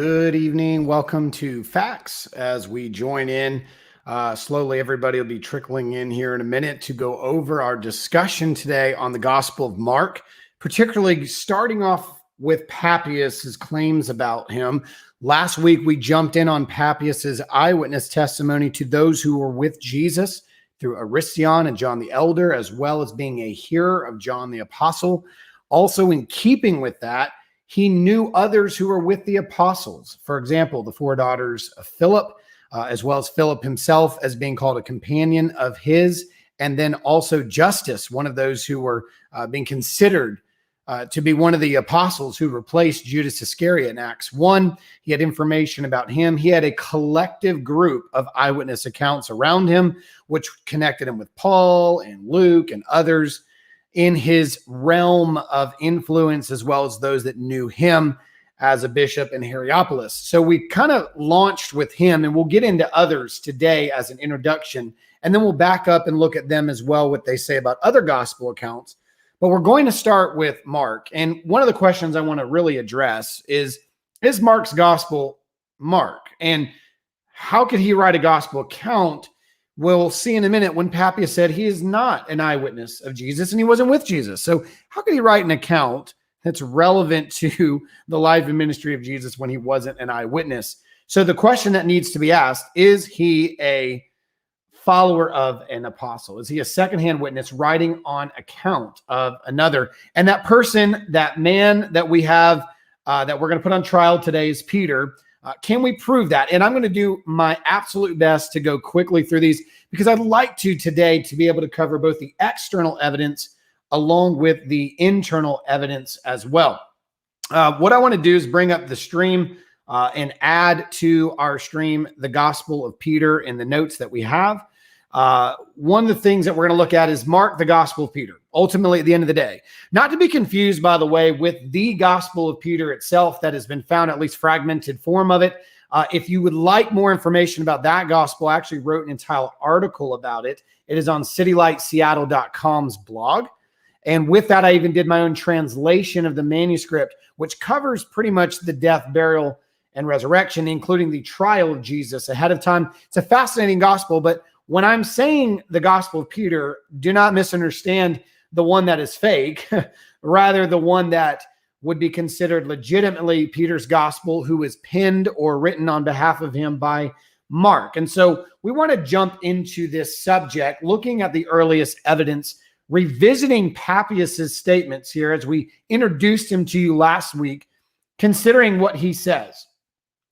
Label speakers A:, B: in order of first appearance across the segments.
A: Good evening. Welcome to Facts as we join in. Slowly, everybody will be trickling in here in a minute to go over our discussion today on the Gospel of Mark, particularly starting off with Papias' claims about him. Last week, we jumped in on Papias' eyewitness testimony to those who were with Jesus through Aristion and John the Elder, as well as being a hearer of John the Apostle. Also, in keeping with that, he knew others who were with the apostles. For example, the four daughters of Philip, as well as Philip himself as being called a companion of his, and then also Justus, one of those who were being considered to be one of the apostles who replaced Judas Iscariot in Acts 1. He had information about him. He had a collective group of eyewitness accounts around him, which connected him with Paul and Luke and others in his realm of influence, as well as those that knew him as a bishop in Hierapolis. So we kind of launched with him, and we'll get into others today as an introduction, and then we'll back up and look at them as well, what they say about other gospel accounts. But we're going to start with Mark. And one of the questions I want to really address is Mark's gospel Mark? And how could he write a gospel account? We'll see in a minute when Papias said he is not an eyewitness of Jesus and he wasn't with Jesus. So how could he write an account that's relevant to the life and ministry of Jesus when he wasn't an eyewitness? So the question that needs to be asked, is he a follower of an apostle? Is he a secondhand witness writing on account of another? And that person, that man that we have, that we're going to put on trial today is Peter. Can we prove that? And I'm going to do my absolute best to go quickly through these because I'd like to today to be able to cover both the external evidence along with the internal evidence as well. What I want to do is bring up the stream and add to our stream the Gospel of Peter in the notes that we have. One of the things that we're going to look at is Mark, the Gospel of Peter, ultimately at the end of the day. Not to be confused, by the way, with the Gospel of Peter itself that has been found, at least fragmented form of it. If you would like more information about that gospel, I actually wrote an entire article about it. It is on citylightseattle.com's blog. And with that, I even did my own translation of the manuscript, which covers pretty much the death, burial, and resurrection, including the trial of Jesus ahead of time. It's a fascinating gospel, but when I'm saying the Gospel of Peter, do not misunderstand the one that is fake, rather the one that would be considered legitimately Peter's gospel, who is penned or written on behalf of him by Mark. And so we want to jump into this subject, looking at the earliest evidence, revisiting Papias' statements here as we introduced him to you last week, considering what he says.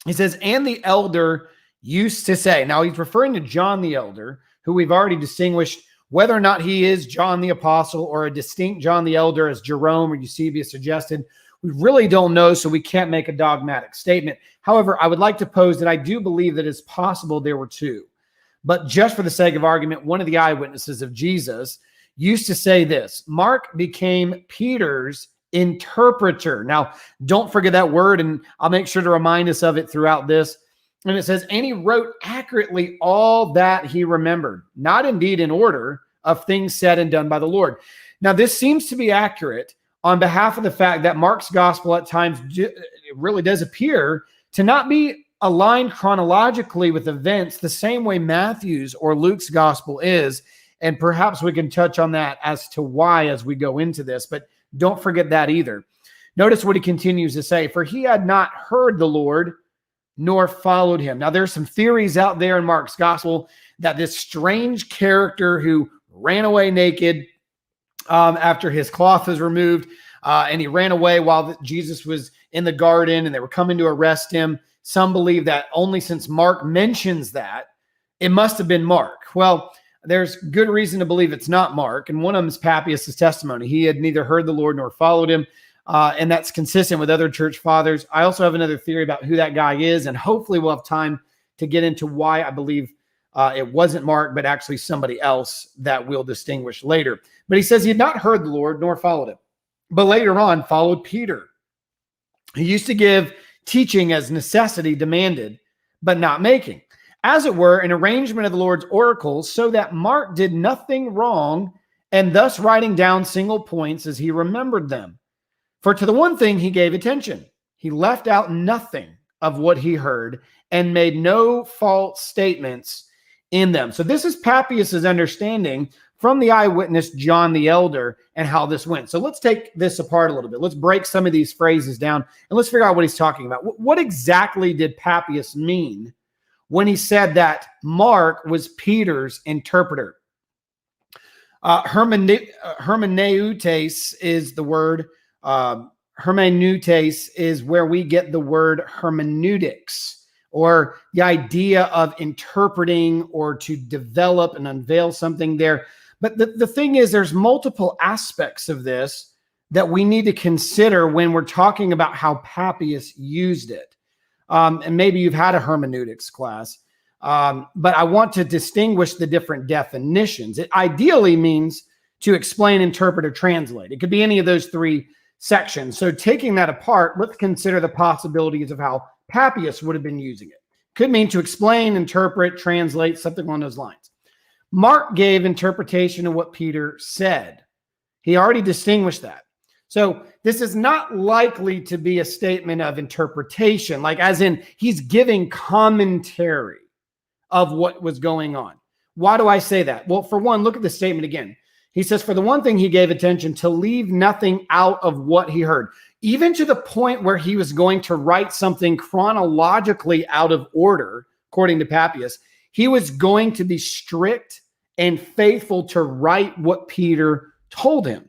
A: He says, and the elder used to say. Now he's referring to John the Elder, who we've already distinguished whether or not he is John the Apostle or a distinct John the Elder, as Jerome or Eusebius suggested. We really don't know, so we can't make a dogmatic statement. However, I would like to pose that I do believe that it's possible there were two. But just for the sake of argument, one of the eyewitnesses of Jesus used to say this: Mark became Peter's interpreter. Now, don't forget that word, and I'll make sure to remind us of it throughout this. And it says, and he wrote accurately all that he remembered, not indeed in order of things said and done by the Lord. Now, this seems to be accurate on behalf of the fact that Mark's gospel at times it really does appear to not be aligned chronologically with events the same way Matthew's or Luke's gospel is. And perhaps we can touch on that as to why as we go into this, but don't forget that either. Notice what he continues to say, for he had not heard the Lord, nor followed him. Now, there's some theories out there in Mark's gospel that this strange character who ran away naked after his cloth was removed, and he ran away while Jesus was in the garden and they were coming to arrest him. Some believe that only since Mark mentions that, it must have been Mark. Well, there's good reason to believe it's not Mark, and one of them is Papias' testimony. He had neither heard the Lord nor followed him. And that's consistent with other church fathers. I also have another theory about who that guy is, and hopefully we'll have time to get into why I believe it wasn't Mark, but actually somebody else that we'll distinguish later. But he says he had not heard the Lord nor followed him, but later on followed Peter. He used to give teaching as necessity demanded, but not making, as it were, an arrangement of the Lord's oracles, so that Mark did nothing wrong, and thus writing down single points as he remembered them. For to the one thing he gave attention, he left out nothing of what he heard and made no false statements in them. So this is Papias's understanding from the eyewitness John the Elder and how this went. So let's take this apart a little bit. Let's break some of these phrases down and let's figure out what he's talking about. What exactly did Papias mean when he said that Mark was Peter's interpreter? Hermeneutes is the word. Hermeneutes is where we get the word hermeneutics, or the idea of interpreting or to develop and unveil something there. But the thing is, there's multiple aspects of this that we need to consider when we're talking about how Papias used it. And maybe you've had a hermeneutics class, but I want to distinguish the different definitions. It ideally means to explain, interpret, or translate. It could be any of those three sections. So taking that apart, let's consider the possibilities of how Papias would have been using it. Could mean to explain, interpret, translate, something along those lines. Mark gave interpretation of what Peter said. He already distinguished that. So this is not likely to be a statement of interpretation, like as in he's giving commentary of what was going on. Why do I say that? Well, for one, look at the statement again. He says, for the one thing he gave attention to leave nothing out of what he heard, even to the point where he was going to write something chronologically out of order, according to Papias. He was going to be strict and faithful to write what Peter told him.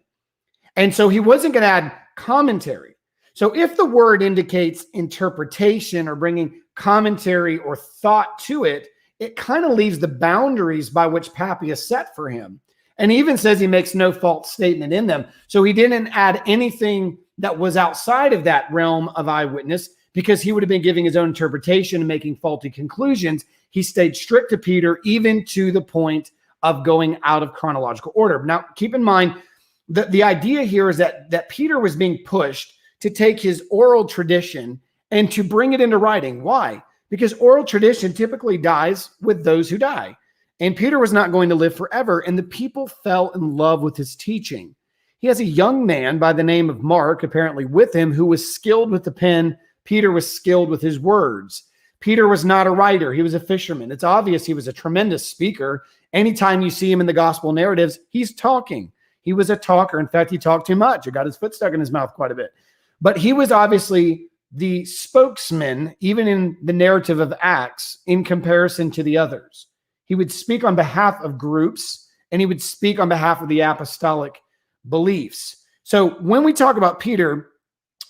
A: And so he wasn't going to add commentary. So if the word indicates interpretation or bringing commentary or thought to it, it kind of leaves the boundaries by which Papias set for him. And he even says he makes no false statement in them. So he didn't add anything that was outside of that realm of eyewitness, because he would have been giving his own interpretation and making faulty conclusions. He stayed strict to Peter, even to the point of going out of chronological order. Now, keep in mind that the idea here is that Peter was being pushed to take his oral tradition and to bring it into writing. Why? Because oral tradition typically dies with those who die. And Peter was not going to live forever, and the people fell in love with his teaching. He has a young man by the name of Mark, apparently with him, who was skilled with the pen. Peter was skilled with his words. Peter was not a writer. He was a fisherman. It's obvious he was a tremendous speaker. Anytime you see him in the gospel narratives, he's talking. He was a talker. In fact, he talked too much. He got his foot stuck in his mouth quite a bit. But he was obviously the spokesman, even in the narrative of Acts, in comparison to the others. He would speak on behalf of groups, and he would speak on behalf of the apostolic beliefs. So when we talk about Peter,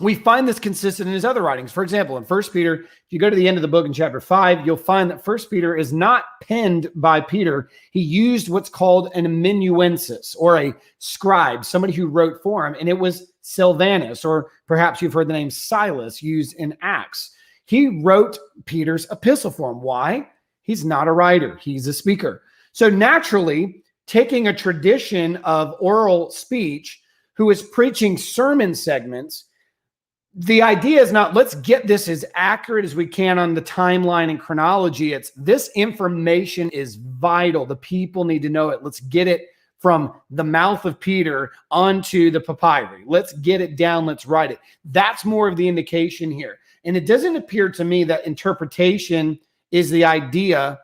A: we find this consistent in his other writings. For example, in 1 Peter, if you go to the end of the book in chapter 5, you'll find that 1 Peter is not penned by Peter. He used what's called an amanuensis, or a scribe, somebody who wrote for him, and it was Silvanus, or perhaps you've heard the name Silas used in Acts. He wrote Peter's epistle for him. Why? He's not a writer. He's a speaker. So naturally, taking a tradition of oral speech, who is preaching sermon segments, the idea is not, let's get this as accurate as we can on the timeline and chronology. It's, this information is vital. The people need to know it. Let's get it from the mouth of Peter onto the papyri. Let's get it down. Let's write it. That's more of the indication here. And it doesn't appear to me that interpretation is the idea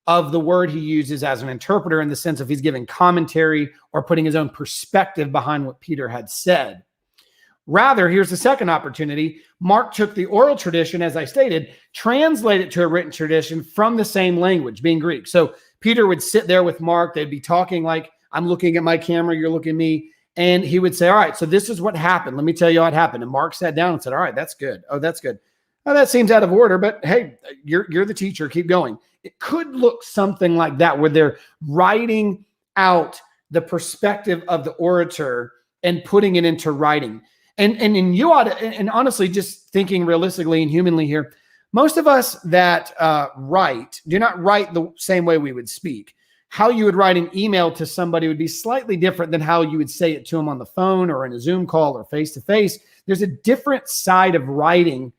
A: of the word he uses as an interpreter, in the sense of he's giving commentary or putting his own perspective behind what Peter had said. Rather, here's the second opportunity. Mark took the oral tradition, as I stated, translated it to a written tradition from the same language, being Greek. So Peter would sit there with Mark. They'd be talking like, I'm looking at my camera, you're looking at me. And he would say, all right, so this is what happened. Let me tell you what happened. And Mark sat down and said, all right, that's good. Oh, that's good. Oh, that seems out of order, but hey, you're the teacher. Keep going. It could look something like that, where they're writing out the perspective of the orator and putting it into writing. And you ought to, and honestly, just thinking realistically and humanly here, most of us that write do not write the same way we would speak. How you would write an email to somebody would be slightly different than how you would say it to them on the phone or in a Zoom call or face-to-face. There's a different side of writing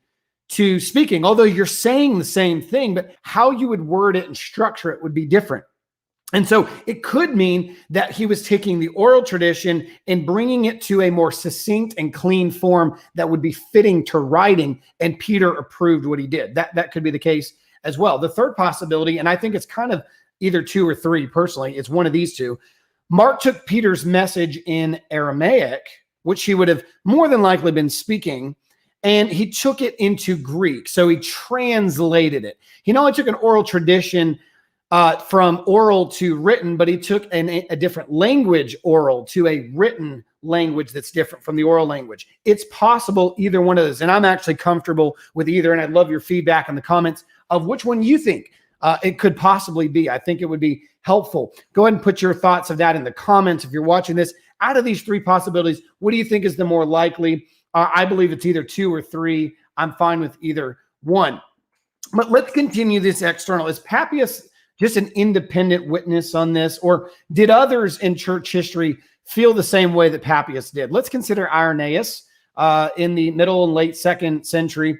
A: to speaking, although you're saying the same thing, but how you would word it and structure it would be different. And so it could mean that he was taking the oral tradition and bringing it to a more succinct and clean form that would be fitting to writing, and Peter approved what he did. That could be the case as well. The third possibility, and I think it's kind of either two or three personally, it's one of these two. Mark took Peter's message in Aramaic, which he would have more than likely been speaking, and he took it into Greek. So he translated it. He not only took an oral tradition from oral to written, but he took a different language, oral, to a written language that's different from the oral language. It's possible either one of those, and I'm actually comfortable with either, and I'd love your feedback in the comments of which one you think it could possibly be. I think it would be helpful. Go ahead and put your thoughts of that in the comments if you're watching this. Out of these three possibilities, what do you think is the more likely? I believe it's either two or three. I'm fine with either one. But let's continue this external. Is Papias just an independent witness on this, or did others in church history feel the same way that Papias did? Let's consider Irenaeus in the middle and late 2nd century.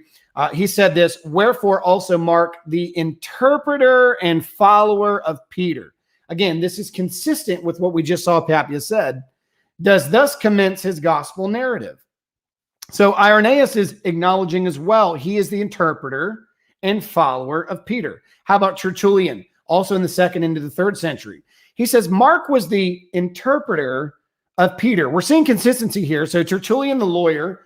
A: He said this, "Wherefore also Mark, the interpreter and follower of Peter." Again, this is consistent with what we just saw Papias said, "does thus commence his gospel narrative." So Irenaeus is acknowledging as well, he is the interpreter and follower of Peter. How about Tertullian? Also in the 2nd into the 3rd century. He says Mark was the interpreter of Peter. We're seeing consistency here. So Tertullian, the lawyer,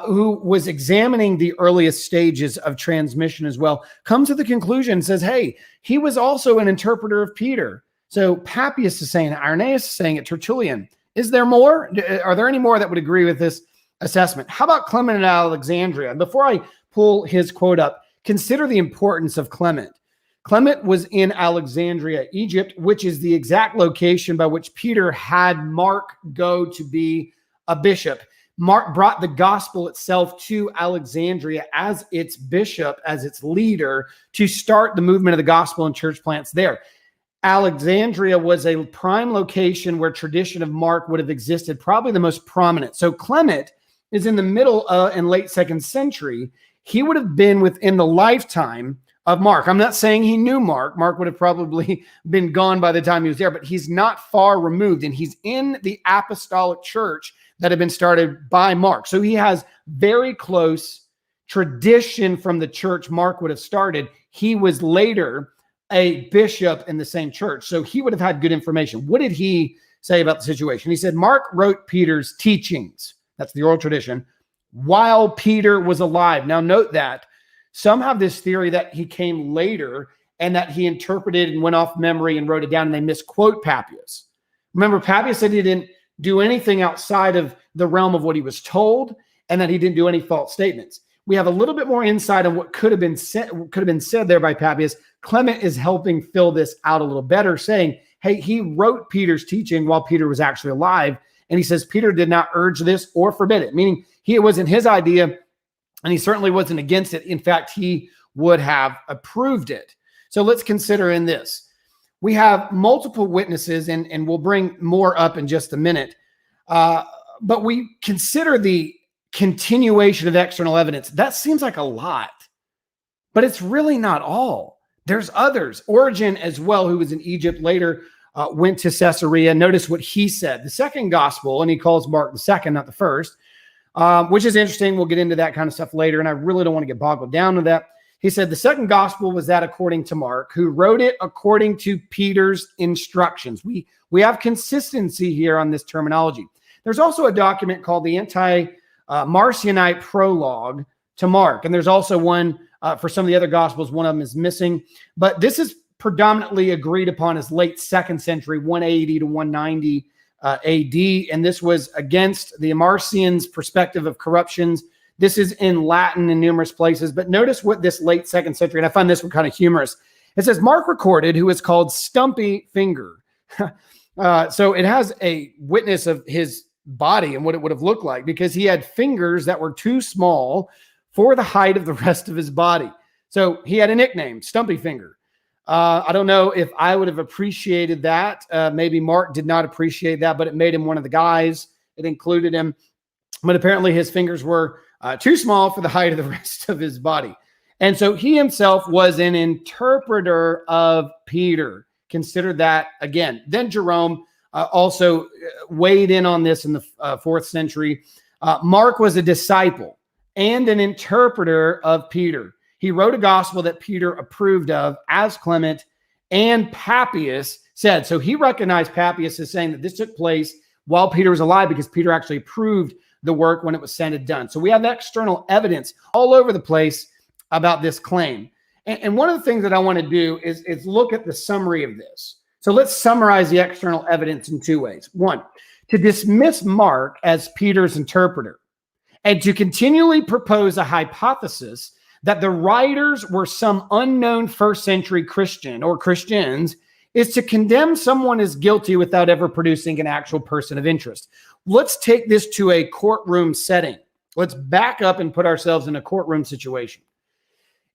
A: who was examining the earliest stages of transmission as well, comes to the conclusion and says, hey, he was also an interpreter of Peter. So Papias is saying, Irenaeus is saying it, Tertullian. Is there more? Are there any more that would agree with this assessment? How about Clement in Alexandria? And before I pull his quote up, consider the importance of Clement. Clement was in Alexandria, Egypt, which is the exact location by which Peter had Mark go to be a bishop. Mark brought the gospel itself to Alexandria as its bishop, as its leader, to start the movement of the gospel and church plants there. Alexandria was a prime location where tradition of Mark would have existed, probably the most prominent. So Clement is in the middle and late 2nd century. He would have been within the lifetime of Mark. I'm not saying he knew Mark. Mark would have probably been gone by the time he was there, but he's not far removed, and he's in the apostolic church that had been started by Mark. So he has very close tradition from the church Mark would have started. He was later a bishop in the same church, so he would have had good information. What did he say about the situation? He said, Mark wrote Peter's teachings, that's the oral tradition, while Peter was alive. Now note that some have this theory that he came later and that he interpreted and went off memory and wrote it down, and they misquote Papias. Remember, Papias said he didn't do anything outside of the realm of what he was told, and that he didn't do any false statements. We have a little bit more insight on what could have been said there by Papias. Clement is helping fill this out a little better, saying, hey, he wrote Peter's teaching while Peter was actually alive, and he says Peter did not urge this or forbid it, meaning it wasn't his idea, and he certainly wasn't against it. In fact, he would have approved it. So let's consider in this. We have multiple witnesses, and we'll bring more up in just a minute. But we consider the continuation of external evidence. That seems like a lot, but it's really not all. There's others. Origen as well, who was in Egypt later, went to Caesarea. Notice what he said. The second gospel, and he calls Mark the second, not the first, which is interesting. We'll get into that kind of stuff later, and I really don't want to get boggled down with that. He said the second gospel was that according to Mark, who wrote it according to Peter's instructions. We have consistency here on this terminology. There's also a document called the Marcionite Prologue to Mark, and there's also one for some of the other gospels. One of them is missing, but this is predominantly agreed upon as late 2nd century, 180 to 190 AD, and this was against the Marcion's perspective of corruptions. This is in Latin in numerous places, but notice what this late 2nd century, and I find this one kind of humorous. It says, Mark recorded, who is called Stumpy Finger. So it has a witness of his body and what it would have looked like, because he had fingers that were too small for the height of the rest of his body. So he had a nickname, Stumpy Finger. I don't know if I would have appreciated that. Maybe Mark did not appreciate that, but it made him one of the guys. It included him. But apparently his fingers were too small for the height of the rest of his body. And so he himself was an interpreter of Peter. considered that again. Then Jerome also weighed in on this in the 4th century. Mark was a disciple and an interpreter of Peter. He wrote a gospel that Peter approved of, as Clement and Papias said. So he recognized Papias as saying that this took place while Peter was alive, because Peter actually approved the work when it was said and done. So we have external evidence all over the place about this claim. And one of the things that I want to do is look at the summary of this. So let's summarize the external evidence in 2 ways. One, to dismiss Mark as Peter's interpreter, and to continually propose a hypothesis that the writers were some unknown 1st century Christian or Christians, is to condemn someone as guilty without ever producing an actual person of interest. Let's take this to a courtroom setting. Let's back up and put ourselves in a courtroom situation.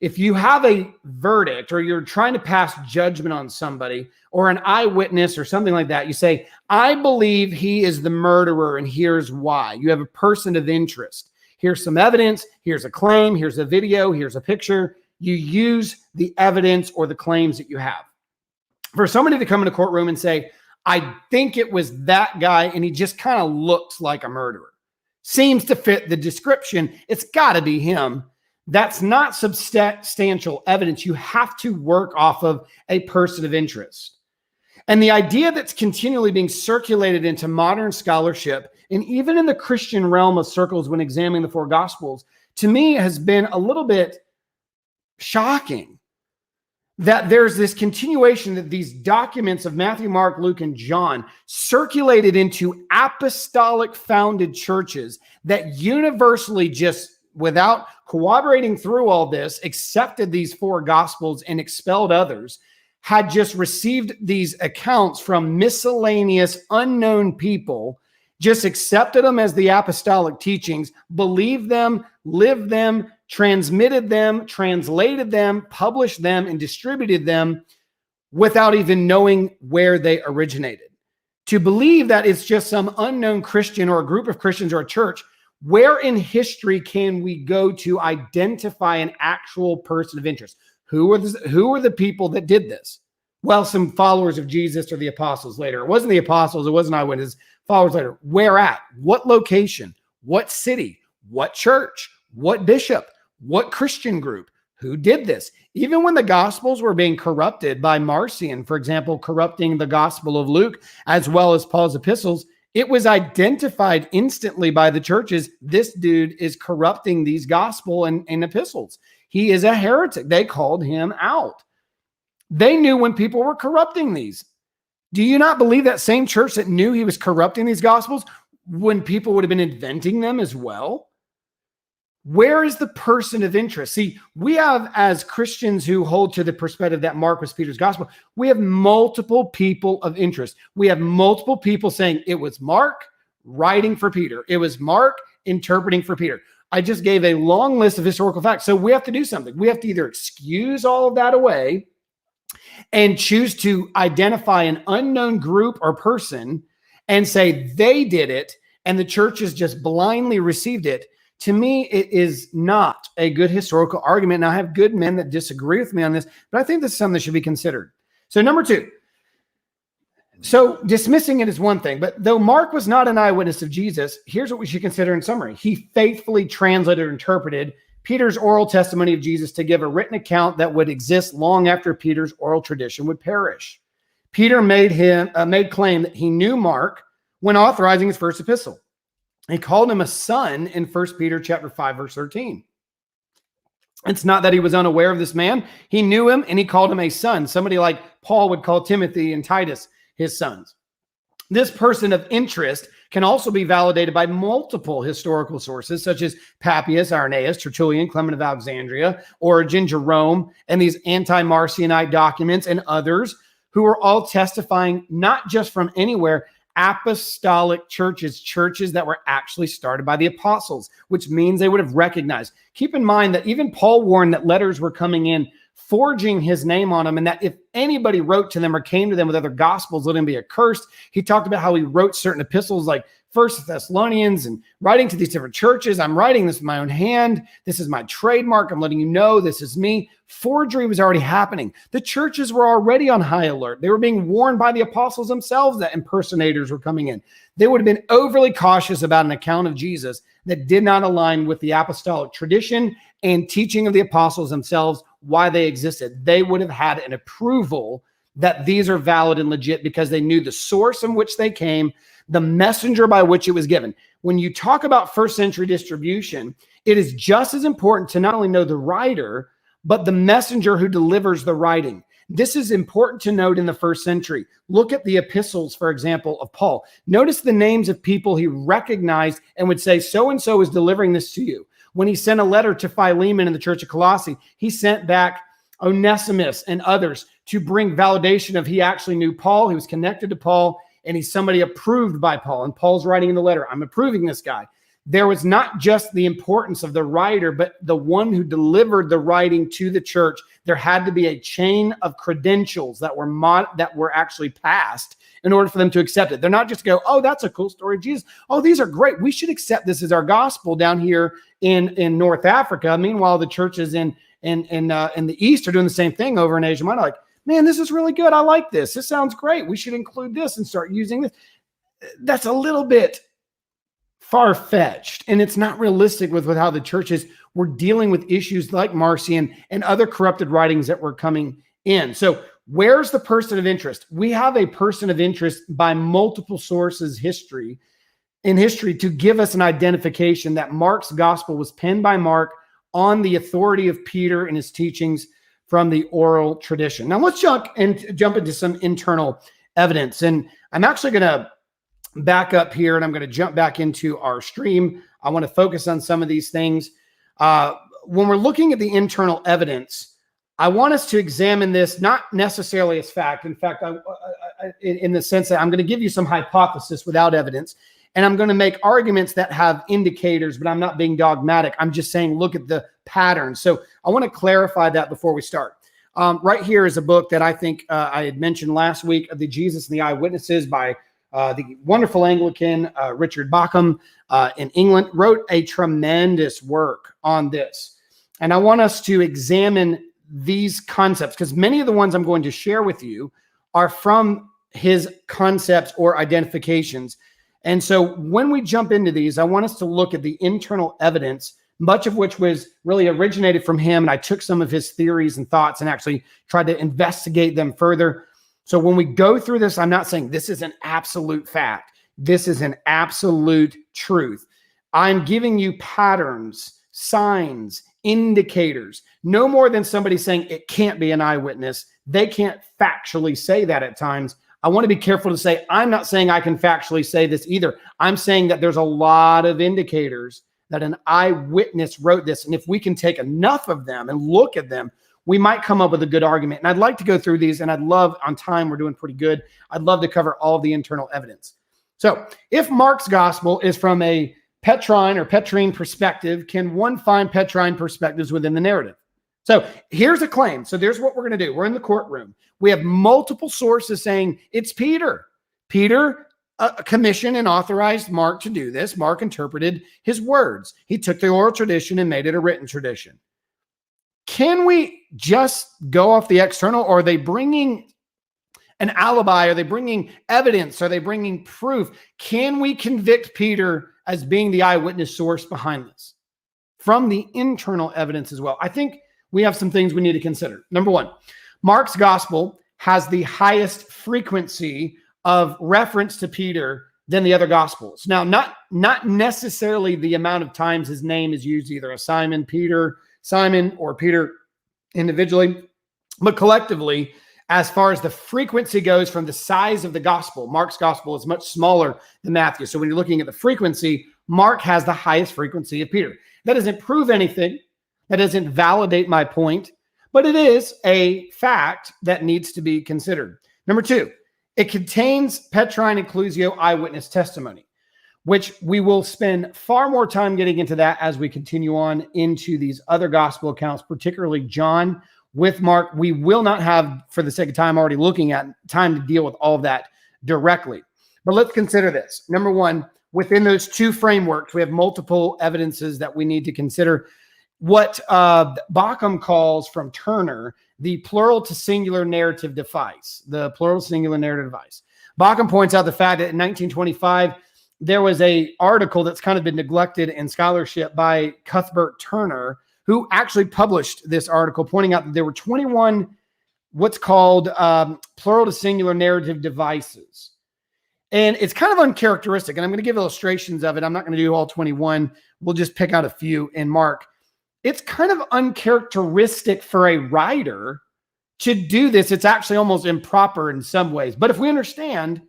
A: If you have a verdict, or you're trying to pass judgment on somebody, or an eyewitness or something like that, you say, I believe he is the murderer and here's why. You have a person of interest. Here's some evidence. Here's a claim. Here's a video. Here's a picture. You use the evidence or the claims that you have. For somebody to come in a courtroom and say, I think it was that guy and he just kind of looks like a murderer, seems to fit the description, it's got to be him. That's not substantial evidence. You have to work off of a person of interest. And the idea that's continually being circulated into modern scholarship, and even in the Christian realm of circles when examining the 4 Gospels, to me has been a little bit shocking. That there's this continuation that these documents of Matthew, Mark, Luke, and John circulated into apostolic founded churches that universally, just without corroborating through all this, accepted these 4 Gospels and expelled others, had just received these accounts from miscellaneous unknown people, just accepted them as the apostolic teachings, believed them, lived them, transmitted them, translated them, published them, and distributed them without even knowing where they originated. To believe that it's just some unknown Christian or a group of Christians or a church, where in history can we go to identify an actual person of interest? Who are the people that did this? Well, some followers of Jesus or the apostles later. It wasn't the apostles. It wasn't eyewitnesses. Followers later. Where at? What location? What city? What church? What bishop? What Christian group? Who did this? Even when the Gospels were being corrupted by Marcion, for example, corrupting the Gospel of Luke as well as Paul's epistles, it was identified instantly by the churches. This dude is corrupting these gospel and epistles. He is a heretic. They called him out. They knew when people were corrupting these. Do you not believe that same church that knew he was corrupting these gospels when people would have been inventing them as well? Where is the person of interest? See, we have, as Christians who hold to the perspective that Mark was Peter's gospel, we have multiple people of interest. We have multiple people saying it was Mark writing for Peter. It was Mark interpreting for Peter. I just gave a long list of historical facts. So we have to do something. We have to either excuse all of that away and choose to identify an unknown group or person and say they did it and the church has just blindly received it. To me, it is not a good historical argument. Now, I have good men that disagree with me on this, but I think this is something that should be considered. So number 2. So dismissing it is one thing, but though Mark was not an eyewitness of Jesus, here's what we should consider in summary. He faithfully translated or interpreted Peter's oral testimony of Jesus to give a written account that would exist long after Peter's oral tradition would perish. Peter made claim that he knew Mark when authorizing his first epistle. He called him a son in 1 Peter chapter 5, verse 13. It's not that he was unaware of this man. He knew him and he called him a son. Somebody like Paul would call Timothy and Titus his sons. This person of interest can also be validated by multiple historical sources, such as Papias, Irenaeus, Tertullian, Clement of Alexandria, Origen, Jerome, and these anti-Marcionite documents and others who are all testifying not just from anywhere, apostolic churches that were actually started by the apostles, which means they would have recognized. Keep in mind that even Paul warned that letters were coming in, forging his name on them, and that if anybody wrote to them or came to them with other gospels, let him be accursed. He talked about how he wrote certain epistles like First Thessalonians and writing to these different churches. I'm writing this with my own hand. This is my trademark. I'm letting you know this is me. Forgery was already happening. The churches were already on high alert. They were being warned by the apostles themselves that impersonators were coming in. They would have been overly cautious about an account of Jesus that did not align with the apostolic tradition and teaching of the apostles themselves, why they existed. They would have had an approval that these are valid and legit because they knew the source in which they came, the messenger by which it was given. When you talk about first century distribution, it is just as important to not only know the writer, but the messenger who delivers the writing. This is important to note in the first century. Look at the epistles, for example, of Paul. Notice the names of people he recognized and would say, so-and-so is delivering this to you. When he sent a letter to Philemon in the church of Colossae, he sent back Onesimus and others to bring validation of he actually knew Paul, he was connected to Paul, and he's somebody approved by Paul. And Paul's writing in the letter, I'm approving this guy. There was not just the importance of the writer, but the one who delivered the writing to the church. There had to be a chain of credentials that were actually passed in order for them to accept it. They're not just go, oh, that's a cool story of Jesus. Oh, these are great. We should accept this as our gospel down here in North Africa. Meanwhile, the churches in the East are doing the same thing over in Asia Minor. Like, man, this is really good. I like this. This sounds great. We should include this and start using this. That's a little bit far-fetched, and it's not realistic with how the churches were dealing with issues like Marcion and other corrupted writings that were coming in. So where's the person of interest? We have a person of interest by multiple sources in history to give us an identification that Mark's gospel was penned by Mark on the authority of Peter and his teachings from the oral tradition. Now let's jump into some internal evidence. And I'm actually going to back up here and I'm going to jump back into our stream. I want to focus on some of these things. When we're looking at the internal evidence, I want us to examine this not necessarily as fact. In fact, in the sense that I'm going to give you some hypothesis without evidence, and I'm going to make arguments that have indicators, but I'm not being dogmatic. I'm just saying, look at the pattern. So I want to clarify that before we start. Right here is a book that I think I had mentioned last week, of the Jesus and the Eyewitnesses by the wonderful Anglican Richard Bauckham in England. Wrote a tremendous work on this. And I want us to examine these concepts because many of the ones I'm going to share with you are from his concepts or identifications. And so when we jump into these, I want us to look at the internal evidence, much of which was really originated from him. And I took some of his theories and thoughts and actually tried to investigate them further. So when we go through this, I'm not saying this is an absolute fact. This is an absolute truth. I'm giving you patterns, signs, indicators, no more than somebody saying it can't be an eyewitness. They can't factually say that at times. I want to be careful to say, I'm not saying I can factually say this either. I'm saying that there's a lot of indicators that an eyewitness wrote this. And if we can take enough of them and look at them, we might come up with a good argument. And I'd like to go through these, and I'd love, on time, we're doing pretty good. I'd love to cover all of the internal evidence. So if Mark's gospel is from a Petrine or Petrine perspective, can one find Petrine perspectives within the narrative? So here's a claim. So there's what we're going to do. We're in the courtroom. We have multiple sources saying it's Peter. Peter commissioned and authorized Mark to do this. Mark interpreted his words. He took the oral tradition and made it a written tradition. Can we just go off the external, or are they bringing an alibi? Are they bringing evidence? Are they bringing proof? Can we convict Peter as being the eyewitness source behind this from the internal evidence as well? I think we have some things we need to consider. Number one, Mark's gospel has the highest frequency of reference to Peter than the other gospels. Now, not necessarily the amount of times his name is used, either as Simon, or Peter individually, but collectively, as far as the frequency goes from the size of the gospel, Mark's gospel is much smaller than Matthew. So when you're looking at the frequency, Mark has the highest frequency of Peter. That doesn't prove anything. That doesn't validate my point, but it is a fact that needs to be considered. Number two, it contains Petrine Ecclesio eyewitness testimony, which we will spend far more time getting into that as we continue on into these other gospel accounts, particularly John with Mark. We will not have, for the sake of time already looking at, time to deal with all of that directly. But let's consider this. Number one, within those two frameworks, we have multiple evidences that we need to consider. What Bauckham calls from Turner the plural to singular narrative device, the plural to singular narrative device. Bauckham points out the fact that in 1925, there was an article that's kind of been neglected in scholarship by Cuthbert Turner, who actually published this article pointing out that there were 21 what's called plural to singular narrative devices. And it's kind of uncharacteristic, and I'm going to give illustrations of it. I'm not going to do all 21. We'll just pick out a few in Mark. It's kind of uncharacteristic for a writer to do this. It's actually almost improper in some ways. But if we understand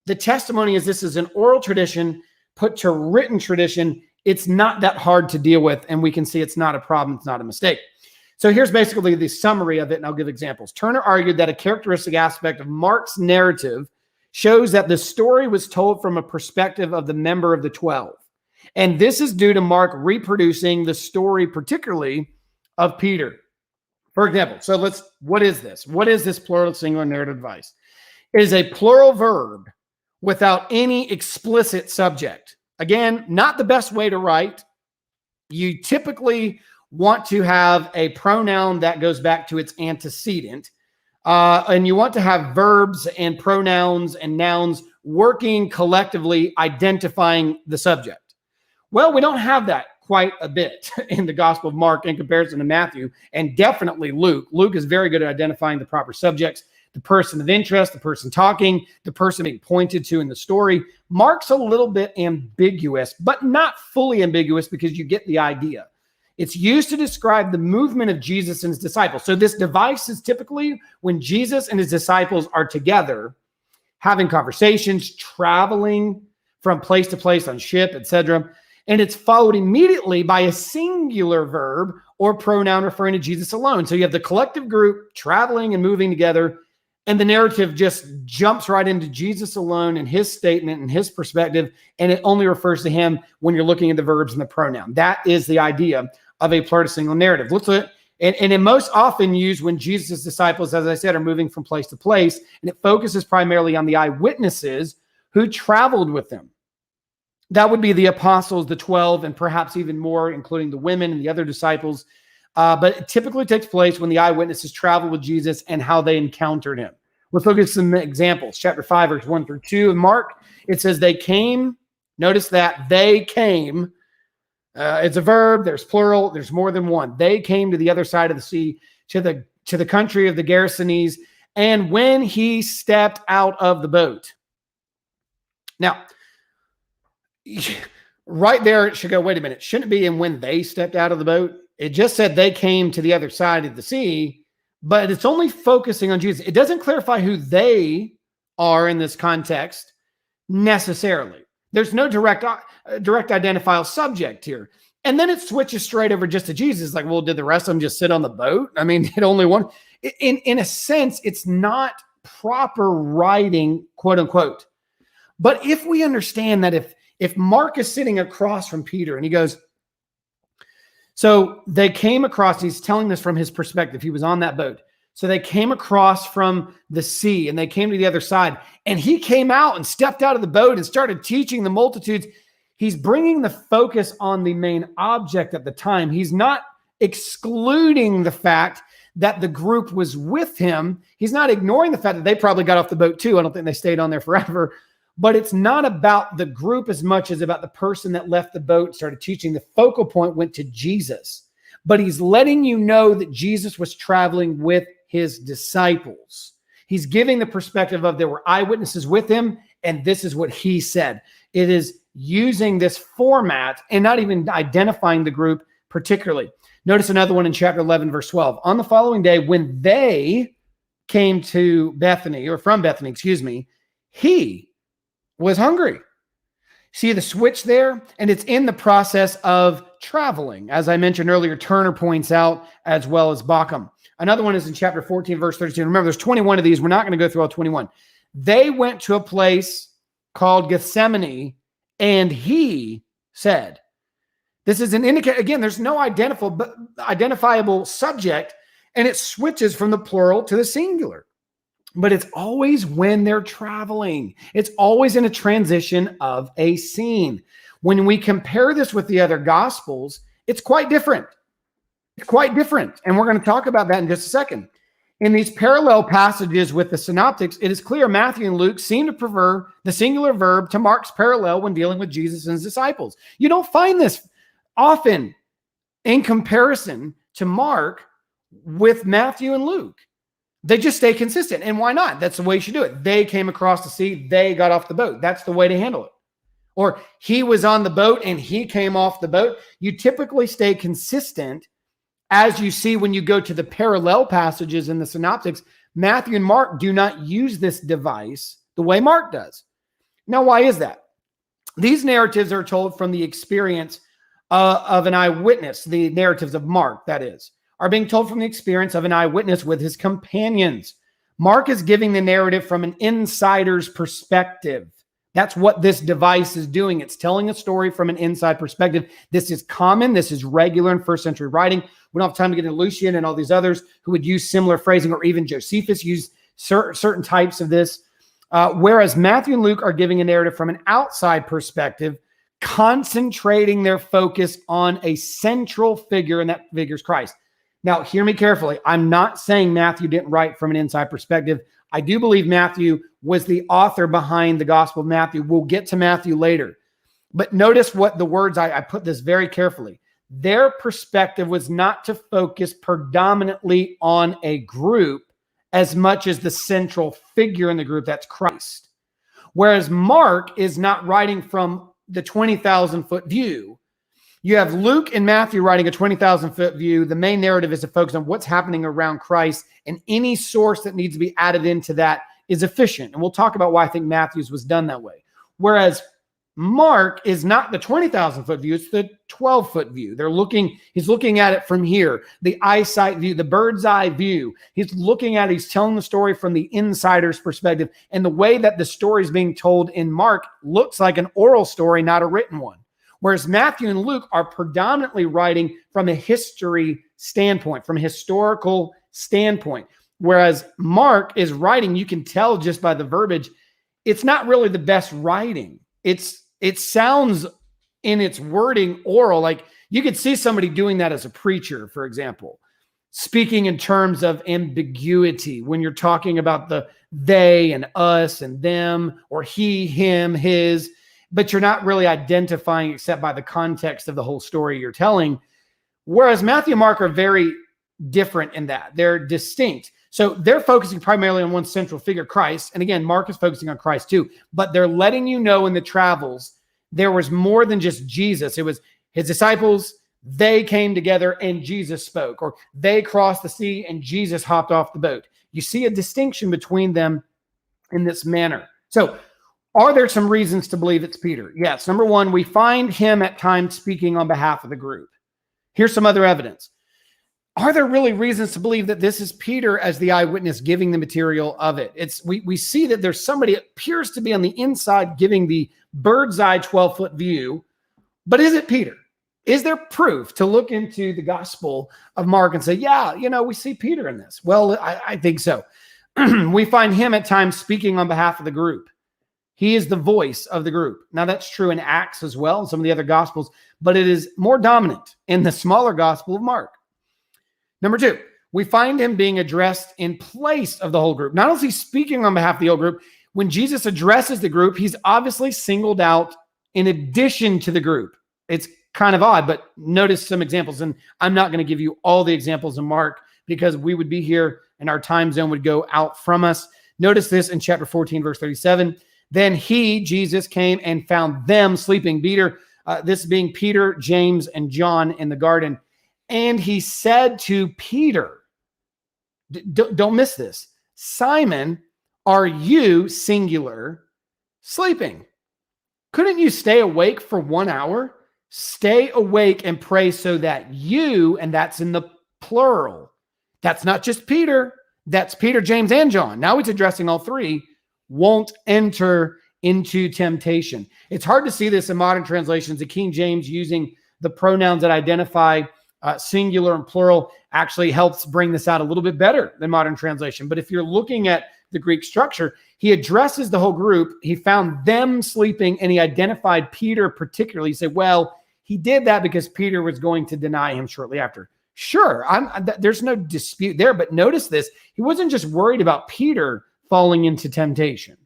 A: the testimony is this is an oral tradition put to written tradition, it's not that hard to deal with, and we can see it's not a problem. It's not a mistake. So here's basically the summary of it, and I'll give examples. Turner argued that a characteristic aspect of Mark's narrative shows that the story was told from a perspective of the member of the 12. And this is due to Mark reproducing the story, particularly of Peter. For example, so what is this? What is this plural singular narrative device? It is a plural verb without any explicit subject. Again, not the best way to write. You typically want to have a pronoun that goes back to its antecedent. And you want to have verbs and pronouns and nouns working collectively, identifying the subject. Well, we don't have that quite a bit in the Gospel of Mark in comparison to Matthew, and definitely Luke. Luke is very good at identifying the proper subjects, the person of interest, the person talking, the person being pointed to in the story. Mark's a little bit ambiguous, but not fully ambiguous because you get the idea. It's used to describe the movement of Jesus and his disciples. So this device is typically when Jesus and his disciples are together, having conversations, traveling from place to place on ship, etc. And it's followed immediately by a singular verb or pronoun referring to Jesus alone. So you have the collective group traveling and moving together, and the narrative just jumps right into Jesus alone and his statement and his perspective, and it only refers to him when you're looking at the verbs and the pronoun. That is the idea of a plural to singular narrative. Let's look at, and it most often used when Jesus' disciples, as I said, are moving from place to place, and it focuses primarily on the eyewitnesses who traveled with them. That would be the apostles, the 12, and perhaps even more, including the women and the other disciples. But it typically takes place when the eyewitnesses travel with Jesus and how they encountered him. Let's look at some examples. Chapter 5, verse 1 through 2 of Mark. It says they came. Notice that they came. It's a verb. There's plural. There's more than one. They came to the other side of the sea, to the country of the Gerasenes. And when he stepped out of the boat. Now, right there, it should go, wait a minute. Shouldn't it be in when they stepped out of the boat? It just said they came to the other side of the sea, but it's only focusing on Jesus. It doesn't clarify who they are in this context necessarily. There's no direct identifiable subject here. And then it switches straight over just to Jesus. Like, well, did the rest of them just sit on the boat? I mean, it only one. In a sense, it's not proper writing, quote unquote. But if we understand that if Mark is sitting across from Peter and he goes, so they came across, he's telling this from his perspective. He was on that boat. So they came across from the sea and they came to the other side, and he came out and stepped out of the boat and started teaching the multitudes. He's bringing the focus on the main object at the time. He's not excluding the fact that the group was with him. He's not ignoring the fact that they probably got off the boat too. I don't think they stayed on there forever. But it's not about the group as much as about the person that left the boat and started teaching. The focal point went to Jesus. But he's letting you know that Jesus was traveling with his disciples. He's giving the perspective of there were eyewitnesses with him, and this is what he said. It is using this format and not even identifying the group particularly. Notice another one in chapter 11, verse 12. On the following day, when they came to Bethany, or from Bethany, he was hungry. See the switch there? And it's in the process of traveling. As I mentioned earlier, Turner points out, as well as Bauckham. Another one is in chapter 14, verse 32. Remember, there's 21 of these. We're not going to go through all 21. They went to a place called Gethsemane, and he said, this is an indicator. Again, there's no identifiable subject, and it switches from the plural to the singular. but it's always when they're traveling. It's always in a transition of a scene. When we compare this with the other gospels, it's quite different. It's quite different. And we're going to talk about that in just a second. In these parallel passages with the synoptics, it is clear Matthew and Luke seem to prefer the singular verb to Mark's parallel when dealing with Jesus and his disciples. You don't find this often in comparison to Mark with Matthew and Luke. They just stay consistent. And why not? That's the way you should do it. They came across the sea. They got off the boat. That's the way to handle it. Or he was on the boat and he came off the boat. You typically stay consistent. As you see when you go to the parallel passages in the synoptics, Matthew and Mark do not use this device the way Mark does. Now, why is that? These narratives are told from the experience of an eyewitness. The narratives of Mark, that is, are being told from the experience of an eyewitness with his companions. Mark is giving the narrative from an insider's perspective. That's what this device is doing. It's telling a story from an inside perspective. This is common. This is regular in first century writing. We don't have time to get into Lucian and all these others who would use similar phrasing, or even Josephus used certain types of this. Whereas Matthew and Luke are giving a narrative from an outside perspective, concentrating their focus on a central figure, and that figure is Christ. Now, hear me carefully. I'm not saying Matthew didn't write from an inside perspective. I do believe Matthew was the author behind the Gospel of Matthew. We'll get to Matthew later. But notice what the words, I put this very carefully. Their perspective was not to focus predominantly on a group as much as the central figure in the group, that's Christ. Whereas Mark is not writing from the 20,000-foot view. You have Luke and Matthew writing a 20,000-foot view. The main narrative is to focus on what's happening around Christ, and any source that needs to be added into that is efficient. And we'll talk about why I think Matthew's was done that way. Whereas Mark is not the 20,000-foot view, it's the 12-foot view. He's looking at it from here, the eyesight view, the bird's eye view. He's telling the story from the insider's perspective. And the way that the story is being told in Mark looks like an oral story, not a written one. Whereas Matthew and Luke are predominantly writing from a history standpoint, from a historical standpoint. Whereas Mark is writing, you can tell just by the verbiage, it's not really the best writing. It sounds in its wording oral, like you could see somebody doing that as a preacher, for example, speaking in terms of ambiguity when you're talking about the they and us and them, or he, him, his, but you're not really identifying except by the context of the whole story you're telling. Whereas Matthew and Mark are very different in that. They're distinct. So they're focusing primarily on one central figure, Christ. And again, Mark is focusing on Christ too. But they're letting you know in the travels, there was more than just Jesus. It was his disciples, they came together and Jesus spoke. Or they crossed the sea and Jesus hopped off the boat. You see a distinction between them in this manner. So are there some reasons to believe it's Peter? Yes. Number one, we find him at times speaking on behalf of the group. Here's some other evidence. Are there really reasons to believe that this is Peter as the eyewitness giving the material of it? We see that there's somebody that appears to be on the inside giving the bird's eye 12-foot view, but is it Peter? Is there proof to look into the Gospel of Mark and say, yeah, we see Peter in this? Well, I think so. We find him at times speaking on behalf of the group. He is the voice of the group. Now, that's true in Acts as well, and some of the other Gospels, but it is more dominant in the smaller Gospel of Mark. Number two, we find him being addressed in place of the whole group. Not only is he speaking on behalf of the whole group, when Jesus addresses the group, he's obviously singled out in addition to the group. It's kind of odd, but notice some examples. And I'm not going to give you all the examples in Mark because we would be here and our time zone would go out from us. Notice this in chapter 14, verse 37. Then he, Jesus, came and found them sleeping. This being Peter, James, and John in the garden. And he said to Peter, don't miss this, Simon, are you, singular, sleeping? Couldn't you stay awake for 1 hour? Stay awake and pray so that you, and that's in the plural, that's not just Peter, that's Peter, James, and John. Now he's addressing all three, won't enter into temptation. It's hard to see this in modern translations. The King James using the pronouns that identify singular and plural actually helps bring this out a little bit better than modern translation. But if you're looking at the Greek structure. He addresses the whole group. He found them sleeping, and he identified Peter particularly. He said, well, he did that because Peter was going to deny him shortly after. Sure, there's no dispute there, but notice this. He wasn't just worried about Peter falling into temptation.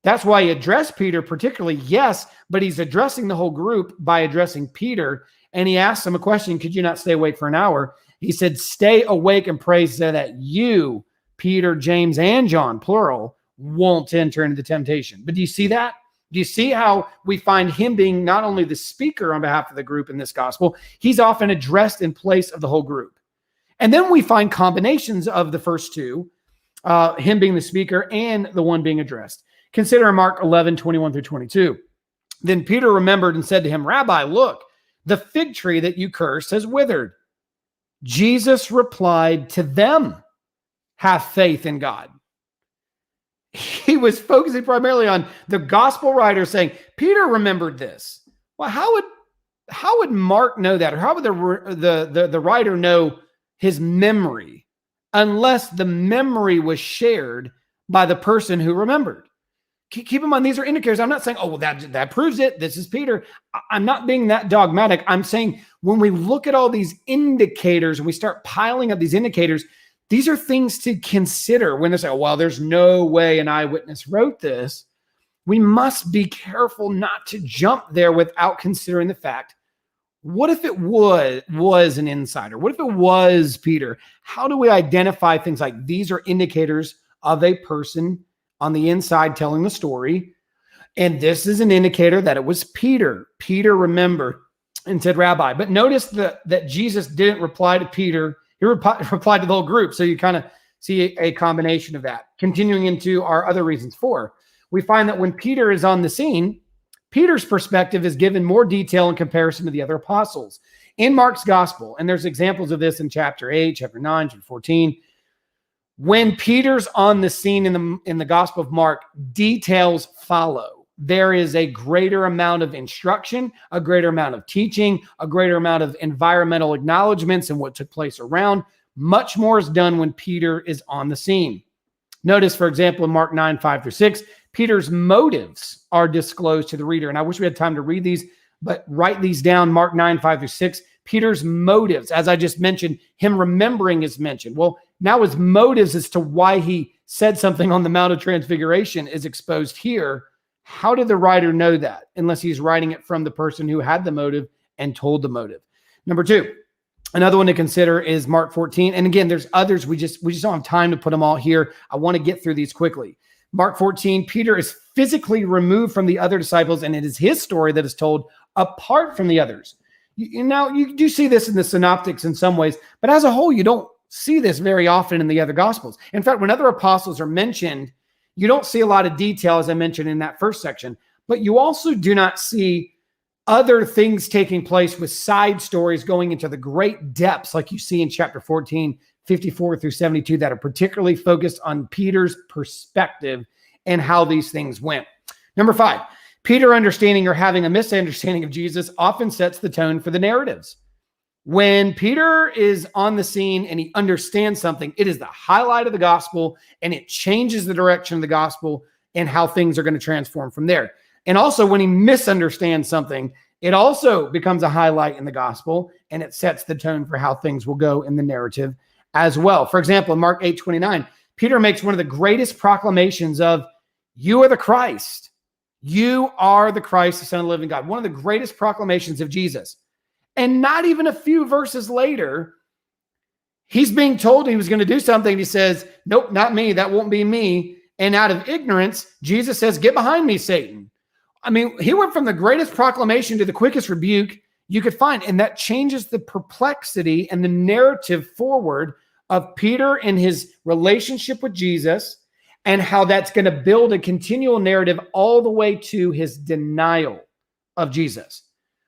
A: That's why he addressed Peter particularly, yes, but he's addressing the whole group by addressing Peter. And he asked him a question, could you not stay awake for an hour? He said, stay awake and pray so that you, Peter, James, and John, plural, won't enter into the temptation. But do you see that? Do you see how we find him being not only the speaker on behalf of the group in this gospel, he's often addressed in place of the whole group. And then we find combinations of the first two, him being the speaker and the one being addressed. Consider Mark 11:21-22. Then Peter remembered and said to him, Rabbi, look, the fig tree that you cursed has withered. Jesus replied to them, have faith in God. He was focusing primarily on the gospel writer saying, Peter remembered this. Well, how would Mark know that? Or how would the writer know his memory unless the memory was shared by the person who remembered? Keep in mind, these are indicators. I'm not saying, oh, well, that proves it. This is Peter. I'm not being that dogmatic. I'm saying when we look at all these indicators and we start piling up these indicators, these are things to consider when they say, oh, well, there's no way an eyewitness wrote this. We must be careful not to jump there without considering the fact, what if it was an insider? What if it was Peter? How do we identify things like these are indicators of a person on the inside telling the story? And this is an indicator that it was Peter. Peter remembered and said, Rabbi. But notice that Jesus didn't reply to Peter. He replied to the whole group. So you kind of see a combination of that. Continuing into our other reasons for, we find that when Peter is on the scene, Peter's perspective is given more detail in comparison to the other apostles. In Mark's gospel, and there's examples of this in chapter 8, chapter 9, chapter 14, when Peter's on the scene in the Gospel of Mark, details follow. There is a greater amount of instruction, a greater amount of teaching, a greater amount of environmental acknowledgments and what took place around. Much more is done when Peter is on the scene. Notice, for example, in Mark 9:5-6, Peter's motives are disclosed to the reader. And I wish we had time to read these, but write these down. Mark 9:5-6, Peter's motives, as I just mentioned, him remembering is mentioned. Well, now his motives as to why he said something on the Mount of Transfiguration is exposed here. How did the writer know that? Unless he's writing it from the person who had the motive and told the motive. Number two, another one to consider is Mark 14. And again, there's others. We just don't have time to put them all here. I want to get through these quickly. Mark 14, Peter is physically removed from the other disciples, and it is his story that is told apart from the others. Now, you do see this in the synoptics in some ways, but as a whole, you don't see this very often in the other gospels. In fact, when other apostles are mentioned, you don't see a lot of detail, as I mentioned in that first section, but you also do not see other things taking place with side stories going into the great depths like you see in chapter 14, 54-72, that are particularly focused on Peter's perspective and how these things went. Number 5, Peter understanding or having a misunderstanding of Jesus often sets the tone for the narratives. When Peter is on the scene and he understands something, it is the highlight of the gospel, and it changes the direction of the gospel and how things are going to transform from there. And also when he misunderstands something, it also becomes a highlight in the gospel, and it sets the tone for how things will go in the narrative as well. For example, in Mark 8:29, Peter makes one of the greatest proclamations of, you are the Christ. You are the Christ, the Son of the living God. One of the greatest proclamations of Jesus. And not even a few verses later, he's being told he was going to do something. He says, nope, not me. That won't be me. And out of ignorance, Jesus says, get behind me, Satan. I mean, he went from the greatest proclamation to the quickest rebuke you could find. And that changes the perplexity and the narrative forward of Peter and his relationship with Jesus, and how that's going to build a continual narrative all the way to his denial of Jesus,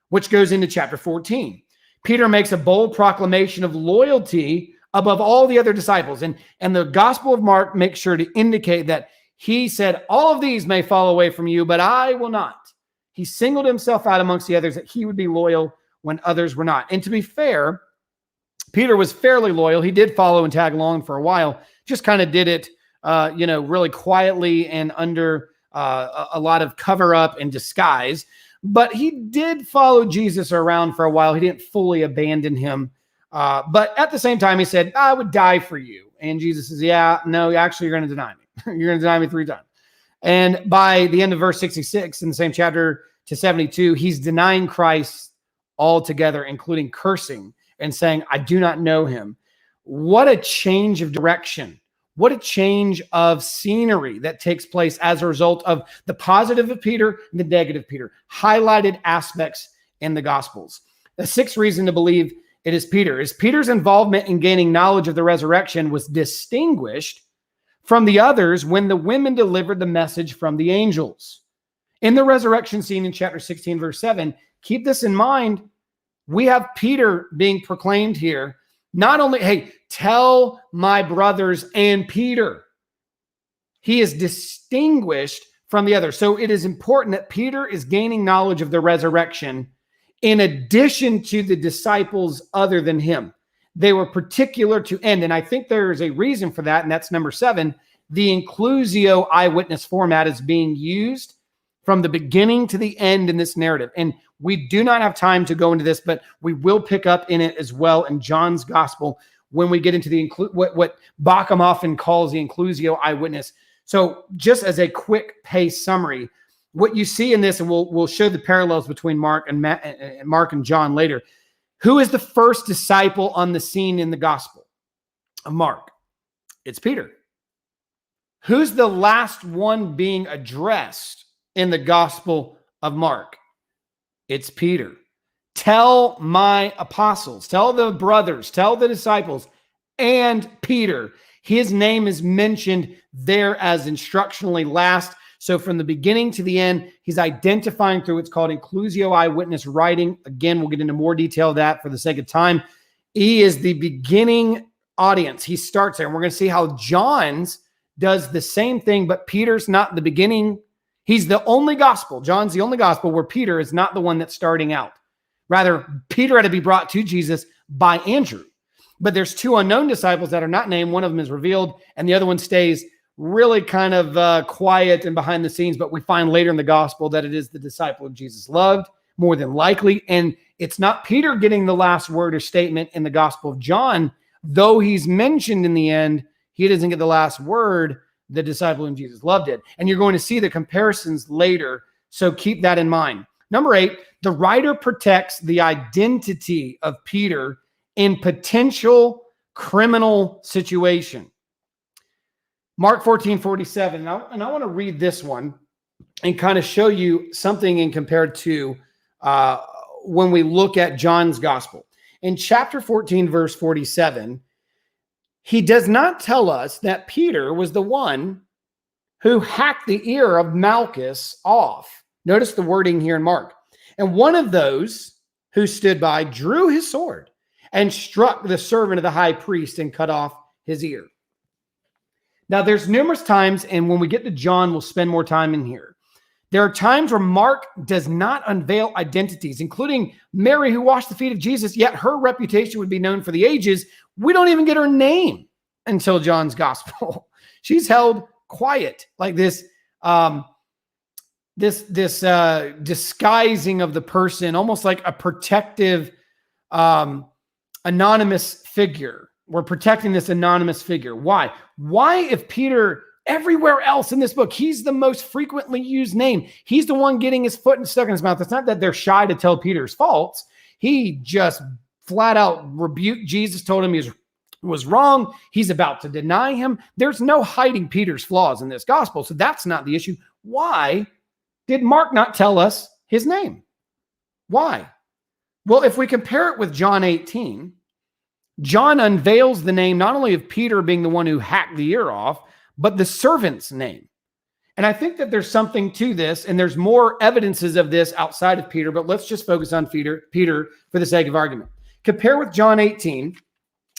A: which goes into chapter 14. Peter makes a bold proclamation of loyalty above all the other disciples. And the Gospel of Mark makes sure to indicate that he said, all of these may fall away from you, but I will not. He singled himself out amongst the others that he would be loyal when others were not. And to be fair, Peter was fairly loyal. He did follow and tag along for a while, just kind of did it really quietly and under a lot of cover up and disguise. But he did follow Jesus around for a while. He didn't fully abandon him. But at the same time, he said, I would die for you. And Jesus says, yeah, no, actually, you're going to deny me. You're going to deny me 3 times. And by the end of verse 66 in the same chapter to 72, he's denying Christ altogether, including cursing and saying, I do not know him. What a change of direction. What a change of scenery that takes place as a result of the positive of Peter and the negative of Peter, highlighted aspects in the Gospels. The 6th reason to believe it is Peter is Peter's involvement in gaining knowledge of the resurrection was distinguished from the others when the women delivered the message from the angels. In the resurrection scene in chapter 16, verse 7, keep this in mind. We have Peter being proclaimed here. Not only, hey, tell my brothers and Peter. He is distinguished from the others. So it is important that Peter is gaining knowledge of the resurrection in addition to the disciples other than him. They were particular to end. And I think there is a reason for that. And that's number 7. The inclusio eyewitness format is being used from the beginning to the end in this narrative. And we do not have time to go into this, but we will pick up in it as well in John's gospel when we get into the what Bauckham often calls the inclusio eyewitness. So just as a quick pace summary, what you see in this, and we'll show the parallels between Mark and John later. Who is the first disciple on the scene in the gospel of Mark? It's Peter. Who's the last one being addressed in the gospel of Mark? It's Peter. Tell my apostles, tell the brothers, tell the disciples, and Peter. His name is mentioned there as instructionally last. So from the beginning to the end, he's identifying through what's called inclusio eyewitness writing. Again, we'll get into more detail of that for the sake of time. He is the beginning audience. He starts there. And we're going to see how John's does the same thing, but Peter's not the beginning. He's the only gospel. John's the only gospel where Peter is not the one that's starting out. Rather, Peter had to be brought to Jesus by Andrew. But there's 2 unknown disciples that are not named. One of them is revealed, and the other one stays really kind of quiet and behind the scenes. But we find later in the gospel that it is the disciple of Jesus loved, more than likely. And it's not Peter getting the last word or statement in the gospel of John. Though he's mentioned in the end, he doesn't get the last word. The disciple whom Jesus loved it. And you're going to see the comparisons later. So keep that in mind. Number 8, the writer protects the identity of Peter in potential criminal situation. Mark 14:47. And I want to read this one and kind of show you something in compared to when we look at John's gospel. In chapter 14, verse 47, he does not tell us that Peter was the one who hacked the ear of Malchus off. Notice the wording here in Mark. And one of those who stood by drew his sword and struck the servant of the high priest and cut off his ear. Now, there's numerous times, and when we get to John, we'll spend more time in here. There are times where Mark does not unveil identities, including Mary, who washed the feet of Jesus, yet her reputation would be known for the ages. We don't even get her name until John's gospel. She's held quiet, like this disguising of the person, almost like a protective anonymous figure. We're protecting this anonymous figure. Why? Why, if Peter, everywhere else in this book, he's the most frequently used name. He's the one getting his foot stuck in his mouth. It's not that they're shy to tell Peter's faults. He just flat out rebuked Jesus, told him he was wrong. He's about to deny him. There's no hiding Peter's flaws in this gospel. So that's not the issue. Why did Mark not tell us his name? Why? Well, if we compare it with John 18, John unveils the name not only of Peter being the one who hacked the ear off, but the servant's name. And I think that there's something to this, and there's more evidences of this outside of Peter, but let's just focus on Peter for the sake of argument. Compare with John 18.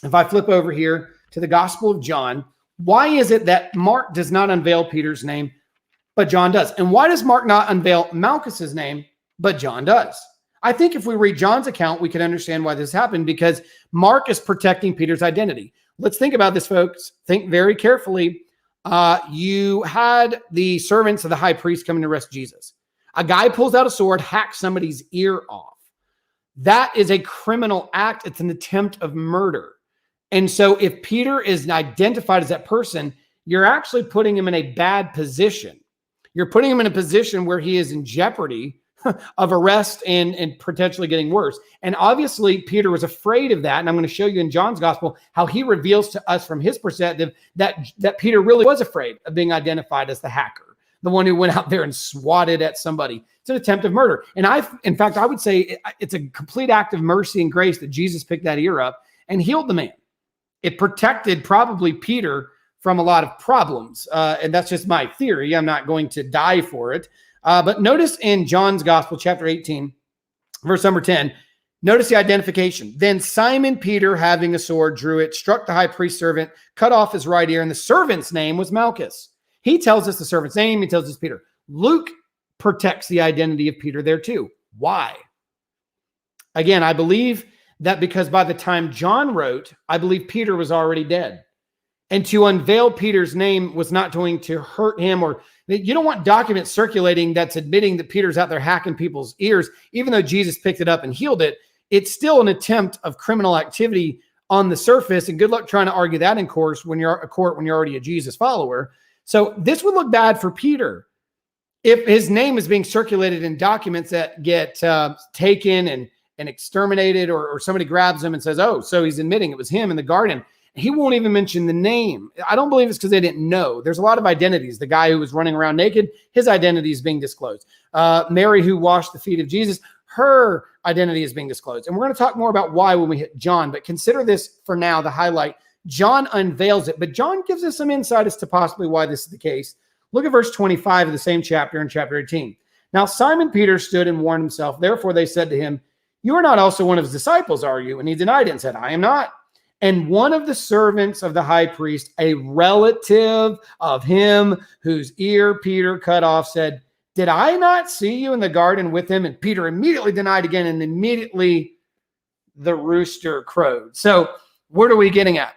A: If I flip over here to the Gospel of John, why is it that Mark does not unveil Peter's name, but John does? And why does Mark not unveil Malchus's name, but John does? I think if we read John's account, we can understand why this happened, because Mark is protecting Peter's identity. Let's think about this, folks. Think very carefully. you had the servants of the high priest coming to arrest Jesus. A guy pulls out a sword, hacks somebody's ear off. That is a criminal act. It's an attempt of murder. And so if Peter is identified as that person, you're actually putting him in a bad position. You're putting him in a position where he is in jeopardy of arrest and potentially getting worse. And obviously, Peter was afraid of that. And I'm going to show you in John's gospel how he reveals to us from his perspective that Peter really was afraid of being identified as the hacker, the one who went out there and swatted at somebody. It's an attempt of murder. And in fact, I would say it's a complete act of mercy and grace that Jesus picked that ear up and healed the man. It protected probably Peter from a lot of problems. And that's just my theory. I'm not going to die for it. But notice in John's gospel, chapter 18, verse number 10, notice the identification. Then Simon Peter, having a sword, drew it, struck the high priest's servant, cut off his right ear, and the servant's name was Malchus. He tells us the servant's name. He tells us Peter. Luke protects the identity of Peter there too. Why? Again, I believe that because by the time John wrote, I believe Peter was already dead. And to unveil Peter's name was not going to hurt him, or you don't want documents circulating that's admitting that Peter's out there hacking people's ears. Even though Jesus picked it up and healed it, it's still an attempt of criminal activity on the surface. And good luck trying to argue that in court when you're already a Jesus follower. So this would look bad for Peter if his name is being circulated in documents that get taken and exterminated, or somebody grabs him and says, oh, so he's admitting it was him in the garden. He won't even mention the name. I don't believe it's because they didn't know. There's a lot of identities. The guy who was running around naked, his identity is being disclosed. Mary, who washed the feet of Jesus, her identity is being disclosed. And we're going to talk more about why when we hit John, but consider this for now, the highlight. John unveils it, but John gives us some insight as to possibly why this is the case. Look at verse 25 of the same chapter in chapter 18. Now Simon Peter stood and warned himself. Therefore they said to him, you are not also one of his disciples, are you? And he denied it and said, I am not. And one of the servants of the high priest, a relative of him whose ear Peter cut off, said, did I not see you in the garden with him? And Peter immediately denied again, and immediately the rooster crowed. So what are we getting at?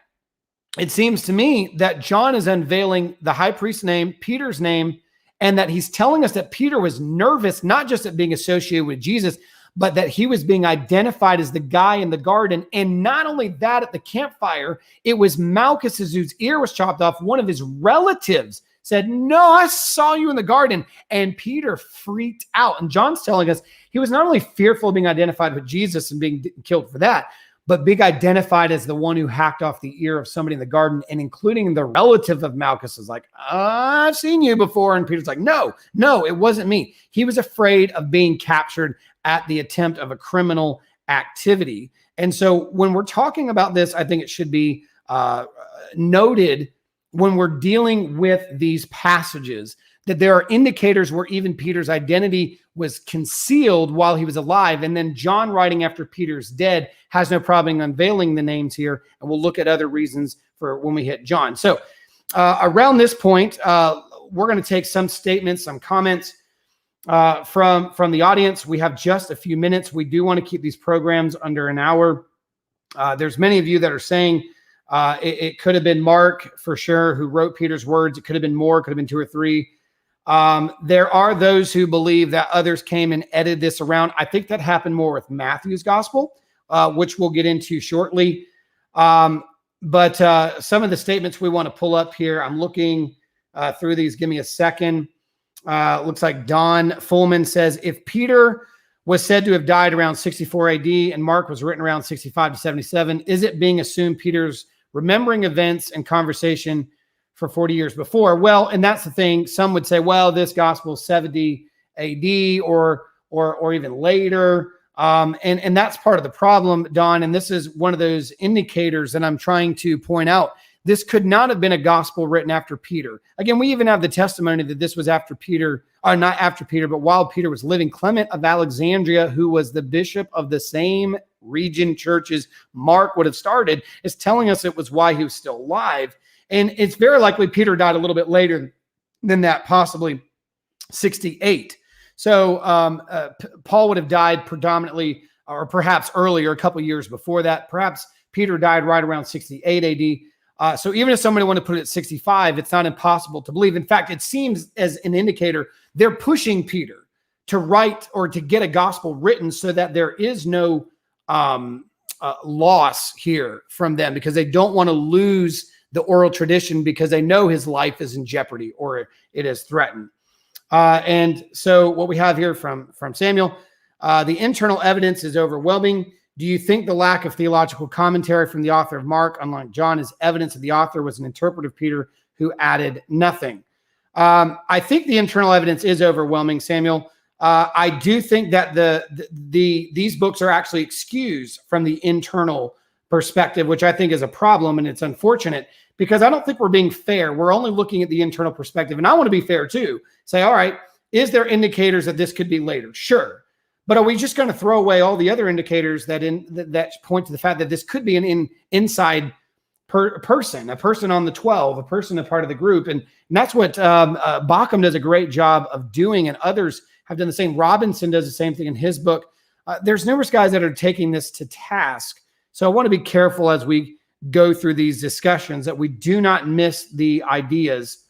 A: It seems to me that John is unveiling the high priest's name, Peter's name, and that he's telling us that Peter was nervous, not just at being associated with Jesus, but that he was being identified as the guy in the garden. And not only that, at the campfire, it was Malchus whose ear was chopped off. One of his relatives said, no, I saw you in the garden. And Peter freaked out. And John's telling us he was not only fearful of being identified with Jesus and being killed for that, but being identified as the one who hacked off the ear of somebody in the garden, and including the relative of Malchus is like, I've seen you before. And Peter's like, no, it wasn't me. He was afraid of being captured at the attempt of a criminal activity. And so when we're talking about this, I think it should be noted when we're dealing with these passages that there are indicators where even Peter's identity was concealed while he was alive. And then John, writing after Peter's dead, has no problem unveiling the names here. And we'll look at other reasons for when we hit John. So around this point, we're going to take some statements, some comments from the audience. We have just a few minutes. We do want to keep these programs under an hour. There's many of you that are saying it could have been Mark for sure who wrote Peter's words. It could have been more, it could have been 2 or 3. There are those who believe that others came and edited this around. I think that happened more with Matthew's gospel, which we'll get into shortly. But some of the statements we want to pull up here, I'm looking through these. Give me a second. Looks like Don Fullman says, if Peter was said to have died around 64 AD and Mark was written around 65 to 77, is it being assumed Peter's remembering events and conversation for 40 years before? Well, and that's the thing. Some would say, well, this gospel is 70 AD or even later. And that's part of the problem, Don. And this is one of those indicators that I'm trying to point out. This could not have been a gospel written after Peter. Again, we even have the testimony that this was after Peter, or not after Peter, but while Peter was living. Clement of Alexandria, who was the bishop of the same region churches Mark would have started, is telling us it was why he was still alive. And it's very likely Peter died a little bit later than that, possibly 68. So Paul would have died predominantly, or perhaps earlier, a couple years before that. Perhaps Peter died right around 68 AD. So even if somebody wanted to put it at 65, it's not impossible to believe. In fact, it seems as an indicator, they're pushing Peter to write or to get a gospel written so that there is no loss here from them, because they don't want to lose the oral tradition because they know his life is in jeopardy or it is threatened. And so what we have here from Samuel, the internal evidence is overwhelming. Do you think the lack of theological commentary from the author of Mark, unlike John, is evidence that the author was an interpreter of Peter who added nothing? I think the internal evidence is overwhelming, Samuel. I do think that these books are actually excused from the internal perspective, which I think is a problem, and it's unfortunate because I don't think we're being fair. We're only looking at the internal perspective, and I want to be fair too. Say, all right, is there indicators that this could be later? Sure. But are we just going to throw away all the other indicators that point to the fact that this could be an inside person, a person on the 12, a person a part of the group? And that's what Bauckham does a great job of doing, and others have done the same. Robinson does the same thing in his book. There's numerous guys that are taking this to task. So I want to be careful as we go through these discussions that we do not miss the ideas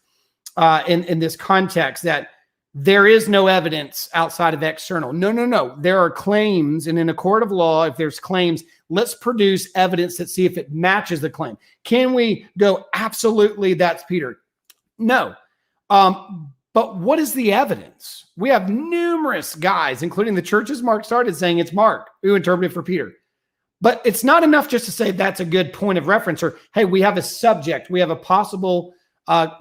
A: in this context, that there is no evidence outside of external. No. There are claims, and in a court of law, if there's claims, let's produce evidence that see if it matches the claim. Can we go, absolutely, that's Peter? No. But what is the evidence? We have numerous guys, including the churches Mark started, saying it's Mark who interpreted for Peter. But it's not enough just to say that's a good point of reference, or, hey, we have a subject, we have a possible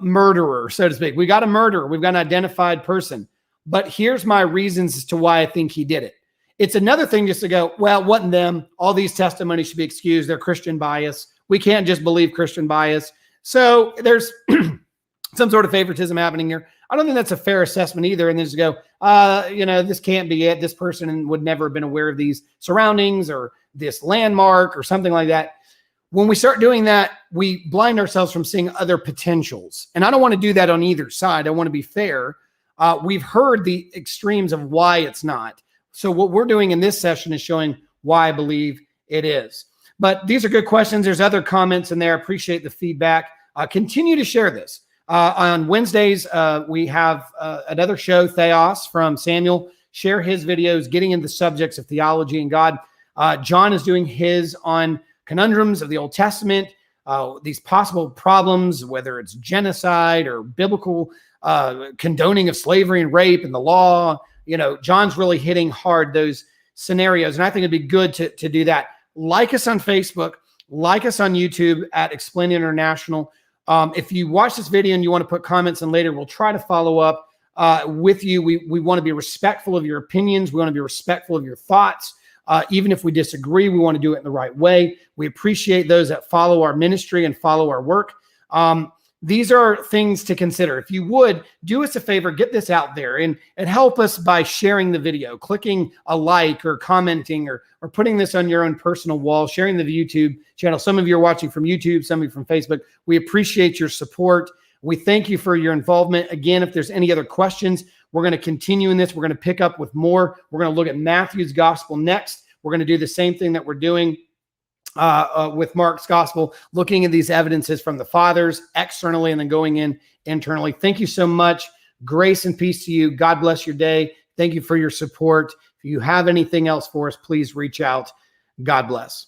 A: murderer, so to speak. We got a murderer, we've got an identified person. But here's my reasons as to why I think he did it. It's another thing just to go, well, it wasn't them. All these testimonies should be excused. They're Christian bias. We can't just believe Christian bias. So there's some sort of favoritism happening here. I don't think that's a fair assessment either. And then just go, this can't be it. This person would never have been aware of these surroundings or this landmark or something like that. When we start doing that, we blind ourselves from seeing other potentials. And I don't want to do that on either side. I want to be fair. We've heard the extremes of why it's not. So what we're doing in this session is showing why I believe it is. But these are good questions. There's other comments in there. I appreciate the feedback. Continue to share this. On Wednesdays, we have another show, Theos, from Samuel. Share his videos, getting into the subjects of theology and God. John is doing his on conundrums of the Old Testament, these possible problems, whether it's genocide or biblical condoning of slavery and rape and the law. John's really hitting hard those scenarios. And I think it'd be good to do that. Like us on Facebook, like us on YouTube at Explain International. If you watch this video and you want to put comments in later, we'll try to follow up with you. We want to be respectful of your opinions. We want to be respectful of your thoughts. Even if we disagree, we want to do it in the right way. We appreciate those that follow our ministry and follow our work. These are things to consider. If you would, do us a favor, get this out there and help us by sharing the video, clicking a like or commenting or putting this on your own personal wall, sharing the YouTube channel. Some of you are watching from YouTube, some of you from Facebook. We appreciate your support. We thank you for your involvement. Again, if there's any other questions, we're going to continue in this. We're going to pick up with more. We're going to look at Matthew's gospel next. We're going to do the same thing that we're doing with Mark's gospel, looking at these evidences from the fathers externally and then going in internally. Thank you so much. Grace and peace to you. God bless your day. Thank you for your support. If you have anything else for us, please reach out. God bless.